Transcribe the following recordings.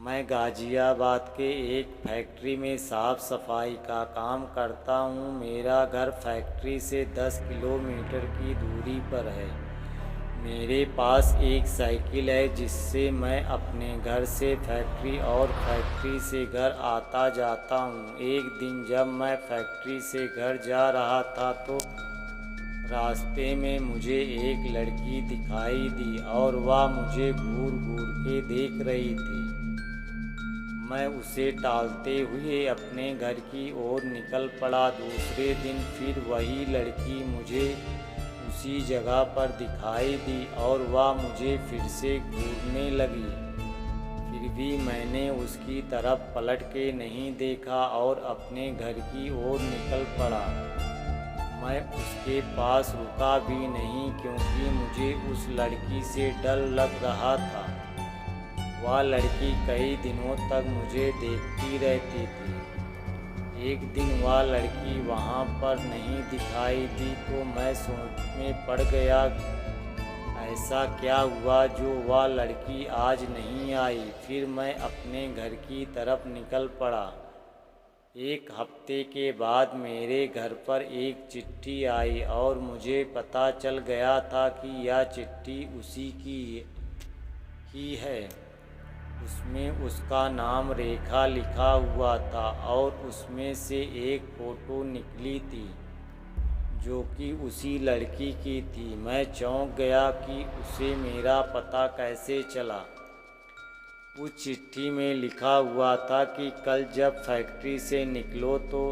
मैं गाज़ियाबाद के एक फैक्ट्री में साफ़ सफाई का काम करता हूँ। मेरा घर फैक्ट्री से 10 किलोमीटर की दूरी पर है। मेरे पास एक साइकिल है जिससे मैं अपने घर से फैक्ट्री और फैक्ट्री से घर आता जाता हूँ। एक दिन जब मैं फैक्ट्री से घर जा रहा था तो रास्ते में मुझे एक लड़की दिखाई दी और वह मुझे घूर घूर के देख रही थी। मैं उसे टालते हुए अपने घर की ओर निकल पड़ा। दूसरे दिन फिर वही लड़की मुझे उसी जगह पर दिखाई दी और वह मुझे फिर से घूरने लगी। फिर भी मैंने उसकी तरफ पलट के नहीं देखा और अपने घर की ओर निकल पड़ा। मैं उसके पास रुका भी नहीं क्योंकि मुझे उस लड़की से डर लग रहा था। वह लड़की कई दिनों तक मुझे देखती रहती थी। एक दिन वह लड़की वहाँ पर नहीं दिखाई दी तो मैं सोच में पड़ गया, ऐसा क्या हुआ जो वह लड़की आज नहीं आई। फिर मैं अपने घर की तरफ निकल पड़ा। एक हफ्ते के बाद मेरे घर पर एक चिट्ठी आई और मुझे पता चल गया था कि यह चिट्ठी उसी की ही है। उसमें उसका नाम रेखा लिखा हुआ था और उसमें से एक फ़ोटो निकली थी जो कि उसी लड़की की थी। मैं चौंक गया कि उसे मेरा पता कैसे चला। उस चिट्ठी में लिखा हुआ था कि कल जब फैक्ट्री से निकलो तो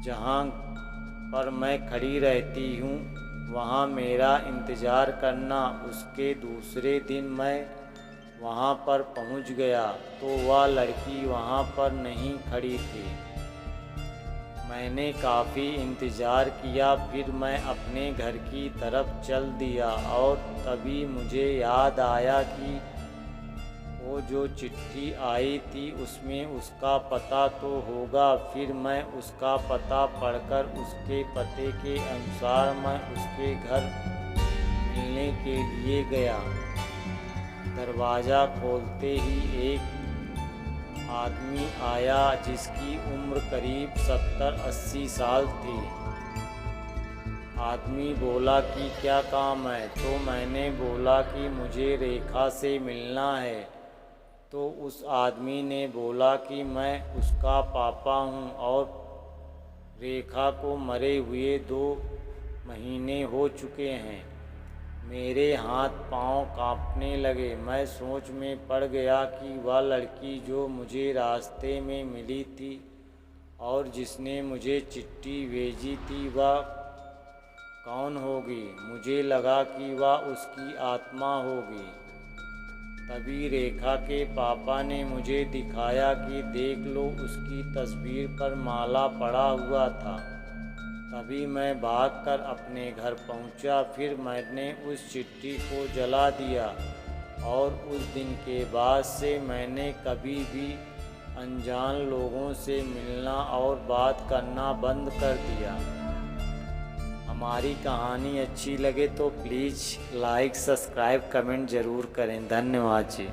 जहाँ पर मैं खड़ी रहती हूँ वहाँ मेरा इंतज़ार करना। उसके दूसरे दिन मैं वहाँ पर पहुँच गया तो वह लड़की वहाँ पर नहीं खड़ी थी। मैंने काफ़ी इंतज़ार किया, फिर मैं अपने घर की तरफ चल दिया और तभी मुझे याद आया कि वो जो चिट्ठी आई थी उसमें उसका पता तो होगा। फिर मैं उसका पता पढ़कर उसके पते के अनुसार मैं उसके घर मिलने के लिए गया। दरवाज़ा खोलते ही एक आदमी आया जिसकी उम्र करीब 70-80 साल थी। आदमी बोला कि क्या काम है, तो मैंने बोला कि मुझे रेखा से मिलना है। तो उस आदमी ने बोला कि मैं उसका पापा हूँ और रेखा को मरे हुए 2 महीने हो चुके हैं। मेरे हाथ पांव कांपने लगे। मैं सोच में पड़ गया कि वह लड़की जो मुझे रास्ते में मिली थी और जिसने मुझे चिट्ठी भेजी थी वह कौन होगी। मुझे लगा कि वह उसकी आत्मा होगी। तभी रेखा के पापा ने मुझे दिखाया कि देख लो, उसकी तस्वीर पर माला पड़ा हुआ था। तभी मैं भागकर अपने घर पहुंचा। फिर मैंने उस चिट्ठी को जला दिया और उस दिन के बाद से मैंने कभी भी अनजान लोगों से मिलना और बात करना बंद कर दिया। हमारी कहानी अच्छी लगे तो प्लीज़ लाइक, सब्सक्राइब, कमेंट ज़रूर करें। धन्यवाद जी।